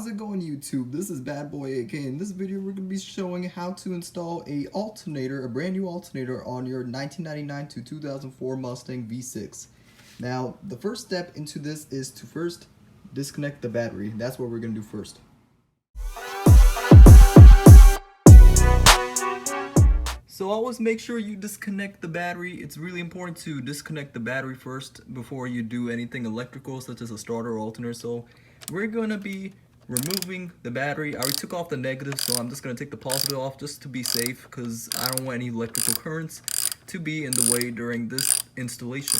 How's it going, YouTube? This is Bad Boy AK. In this video we're going to be showing how to install a alternator, a brand new alternator on your 1999 to 2004 Mustang V6. Now the first step into this is to first disconnect the battery. That's what we're going to do first. So always make sure you disconnect the battery. It's really important to disconnect the battery first before you do anything electrical such as a starter or alternator. So we're going to be removing the battery. I already took off the negative, so I'm just going to take the positive off just to be safe because I don't want any electrical currents to be in the way during this installation.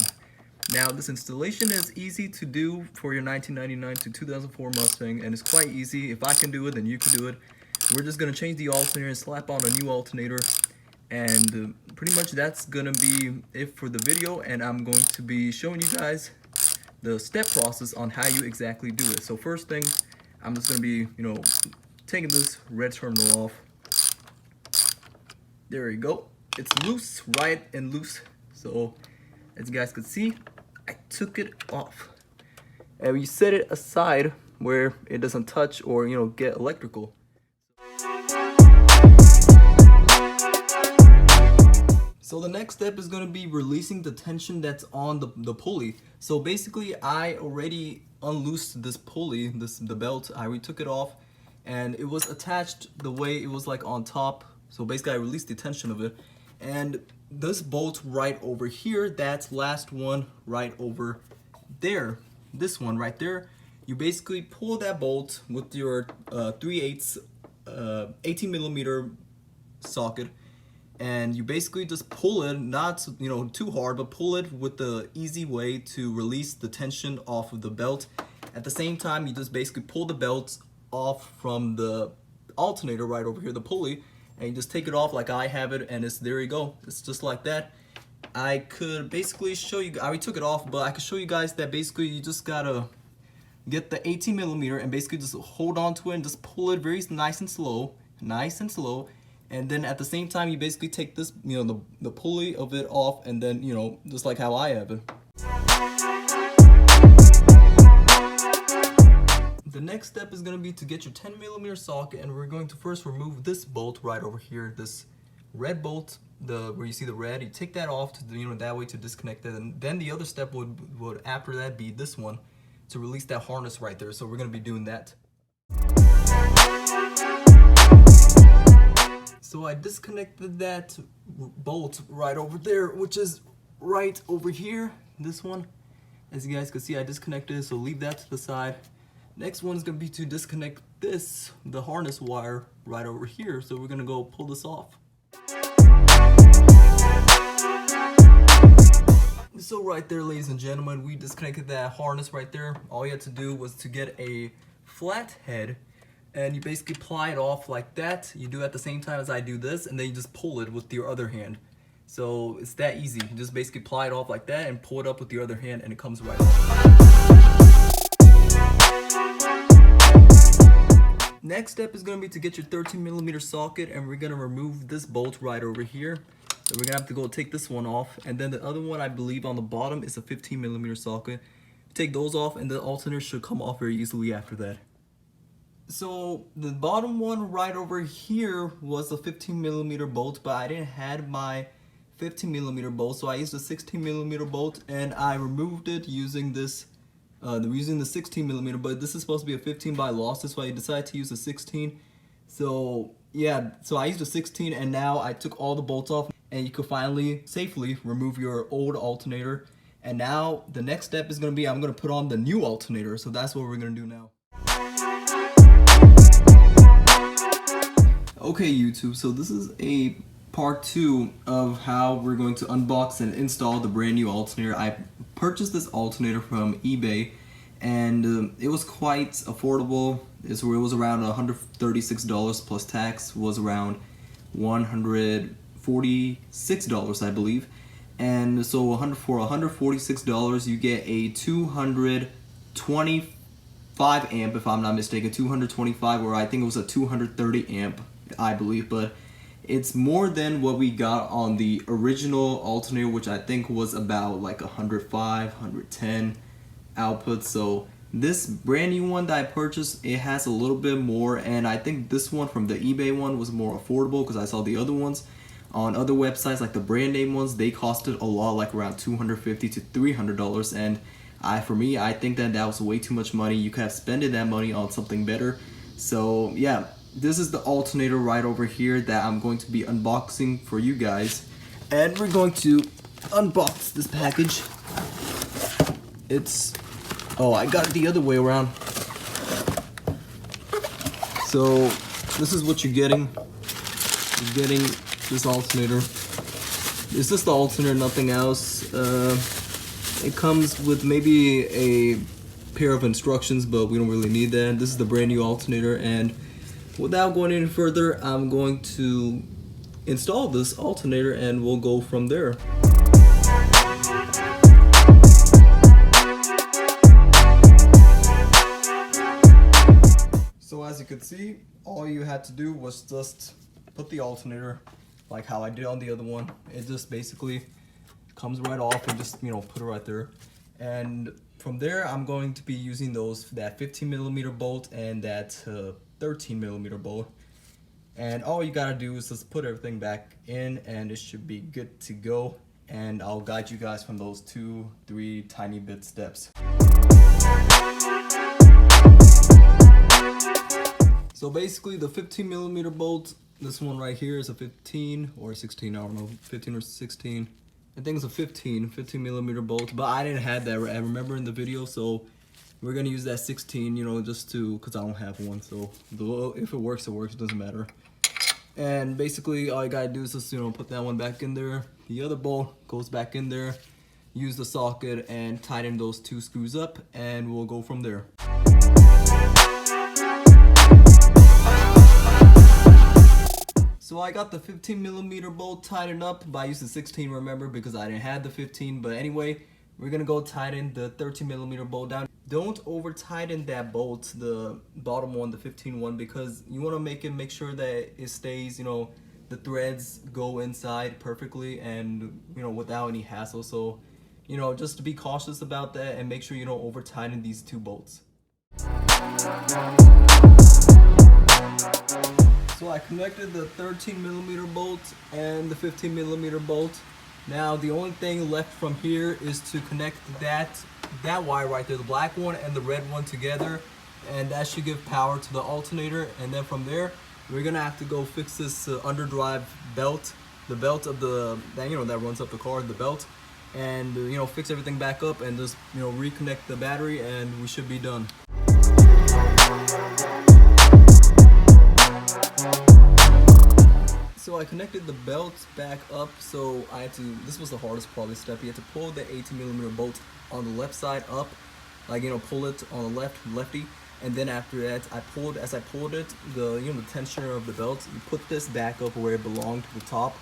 Now this installation is easy to do for your 1999 to 2004 Mustang, and it's quite easy. If I can do it, then you can do it. We're just going to change the alternator and slap on a new alternator. And pretty much that's gonna be it for the video, and I'm going to be showing you guys the step process on how you exactly do it. So first thing, I'm just gonna be, taking this red terminal off. There you go. It's loose, right and loose. So as you guys can see, I took it off. And we set it aside where it doesn't touch or get electrical. So the next step is going to be releasing the tension that's on the pulley. So basically I already unloosed this pulley, the belt. I already took it off and it was attached the way it was like on top. So basically I released the tension of it. And this bolt right over here, that's last one right over there. This one right there, you basically pull that bolt with your 3/8 18mm socket. And you basically just pull it, not too hard, but pull it with the easy way to release the tension off of the belt. At the same time, you just basically pull the belt off from the alternator right over here, the pulley, and you just take it off like I have it, and there you go. It's just like that. I could basically show you, I already took it off, but I could show you guys that basically you just gotta get the 18mm and basically just hold on to it and just pull it very nice and slow. And then at the same time, you basically take this, the pulley of it off, and then, just like how I have it. The next step is going to be to get your 10mm socket, and we're going to first remove this bolt right over here, this red bolt, where you see the red. You take that off to, that way to disconnect it, and then the other step would after that be this one to release that harness right there. So we're going to be doing that. So I disconnected that bolt right over there, which is right over here, this one. As you guys can see, I disconnected it, so leave that to the side. Next one is going to be to disconnect the harness wire right over here. So we're going to go pull this off. So right there, ladies and gentlemen, we disconnected that harness right there. All you had to do was to get a flat head, and you basically ply it off like that. You do it at the same time as I do this, and then you just pull it with your other hand. So it's that easy. You just basically ply it off like that and pull it up with your other hand, and it comes right off. Next step is going to be to get your 13mm socket, and we're going to remove this bolt right over here. So we're going to have to go take this one off, and then the other one I believe on the bottom is a 15mm socket. Take those off, and the alternator should come off very easily after that. So the bottom one right over here was a 15mm bolt, but I didn't have my 15mm bolt, so I used a 16mm bolt, and I removed it using this, using the 16mm. But this is supposed to be a 15, but I lost it, so I decided to use a 16. So yeah, so I used a 16, and now I took all the bolts off, and you can finally safely remove your old alternator. And now the next step is going to be I'm going to put on the new alternator. So that's what we're going to do now. Okay, YouTube, so this is a part 2 of how we're going to unbox and install the brand new alternator. I purchased this alternator from eBay, and it was quite affordable. It was around $136 plus tax, was around $146, I believe. And so for $146 you get a 225 amp, if I'm not mistaken, 225, or I think it was a 230 amp, I believe, but it's more than what we got on the original alternator, which I think was about like 105, 110 output. So This brand new one that I purchased, it has a little bit more, and I think this one from the eBay one was more affordable because I saw the other ones on other websites, like the brand name ones, they costed a lot, like around $250 to $300, and for me, I think that was way too much money. You could have spent that money on something better. So yeah, this is the alternator right over here that I'm going to be unboxing for you guys, and we're going to unbox this package. Oh, I got it the other way around. So this is what you're getting. You're getting this alternator. It's just the alternator, nothing else. It comes with maybe a pair of instructions, but we don't really need that. This is the brand new alternator, and without going any further, I'm going to install this alternator and we'll go from there. So as you could see, all you had to do was just put the alternator like how I did on the other one. It just basically comes right off and just, you know, put it right there. And from there, I'm going to be using that 15mm bolt and that 13mm bolt. And all you gotta do is just put everything back in and it should be good to go. And I'll guide you guys from those 2-3 tiny bit steps. So basically the 15mm bolt, this one right here is a 15 or 16, I don't know, 15 or 16. I think it's a 15mm bolt, but I didn't have that, I remember in the video, so we're gonna use that 16, you know, just cause I don't have one, so if it works, it works, it doesn't matter. And basically all you gotta do is just, you know, put that one back in there. The other bolt goes back in there, use the socket and tighten those 2 screws up, and we'll go from there. So I got the 15mm bolt tightened up, but I used the 16, remember, because I didn't have the 15. But anyway, we're gonna go tighten the 13mm bolt down. Don't over tighten that bolt, the bottom one, the 15 one, because you want to make sure that it stays, you know, the threads go inside perfectly and, you know, without any hassle. So, you know, just to be cautious about that and make sure you don't over tighten these 2 bolts. So I connected the 13mm bolt and the 15mm bolt. Now the only thing left from here is to connect that wire right there, the black one and the red one together, and that should give power to the alternator. And then from there, we're gonna have to go fix this underdrive belt, the belt of that, you know, that runs up the car, the belt, and you know, fix everything back up and just, you know, reconnect the battery, and we should be done. So I connected the belt back up, so this was the hardest probably step. You had to pull the 18mm bolt on the left side up, like, you know, pull it on the lefty, and then after that, as I pulled it, the tensioner of the belt, you put this back up where it belonged, to the top,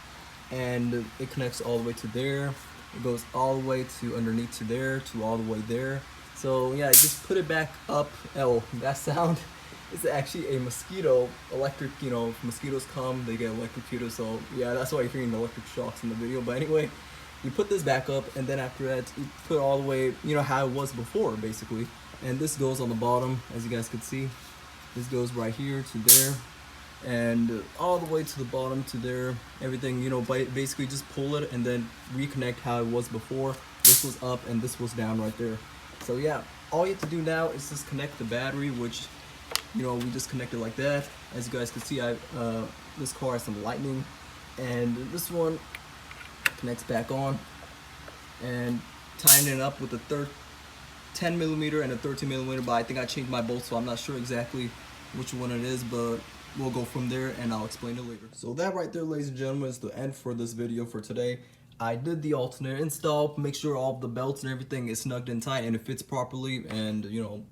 and it connects all the way to there. It goes all the way to underneath to there, to all the way there. So yeah, you just put it back up. Oh, that sound. It's actually a mosquito, electric, you know, if mosquitoes come, they get electrocuted, so yeah, that's why you're hearing the electric shocks in the video. But anyway, you put this back up, and then after that, you put it all the way, you know, how it was before, basically. And this goes on the bottom, as you guys can see. This goes right here to there, and all the way to the bottom to there. Everything, you know, basically just pull it and then reconnect how it was before. This was up and this was down right there. So yeah, all you have to do now is just connect the battery, which, you know, we just connected like that. As you guys can see, this car has some lightning, and this one connects back on, and tying it up with the 10mm and a 13mm, but I think I changed my bolts, so I'm not sure exactly which one it is, but we'll go from there and I'll explain it later. So that right there, ladies and gentlemen, is the end for this video for today. I did the alternator install, make sure all the belts and everything is snugged in tight and it fits properly, and, you know,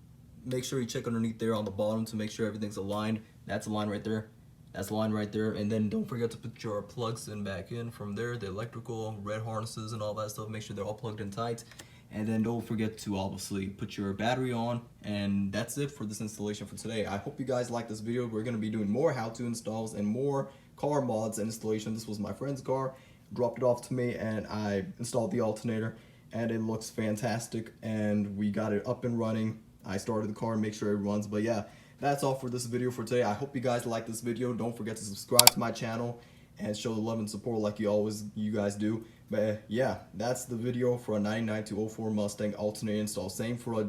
make sure you check underneath there on the bottom to make sure everything's aligned. That's aligned right there. That's aligned right there. And then don't forget to put your plugs in back in from there, the electrical, red harnesses and all that stuff. Make sure they're all plugged in tight. And then don't forget to obviously put your battery on. And that's it for this installation for today. I hope you guys like this video. We're going to be doing more how-to installs and more car mods and installation. This was my friend's car. Dropped it off to me and I installed the alternator and it looks fantastic and we got it up and running. I started the car and make sure it runs. But yeah, that's all for this video for today. I hope you guys like this video. Don't forget to subscribe to my channel and show the love and support like you guys do. But yeah, that's the video for a 99 to 04 Mustang alternator install. Same for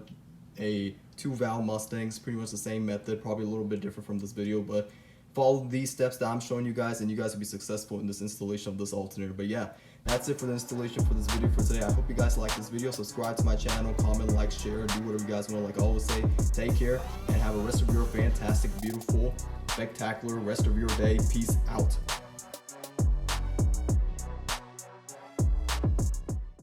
a 2-valve Mustangs, pretty much the same method, probably a little bit different from this video, but follow these steps that I'm showing you guys and you guys will be successful in this installation of this alternator. But yeah, that's it for the installation for this video for today. I hope you guys like this video. Subscribe to my channel, comment, like, share, do whatever you guys want. Like I always say, take care and have a rest of your fantastic, beautiful, spectacular rest of your day. Peace out.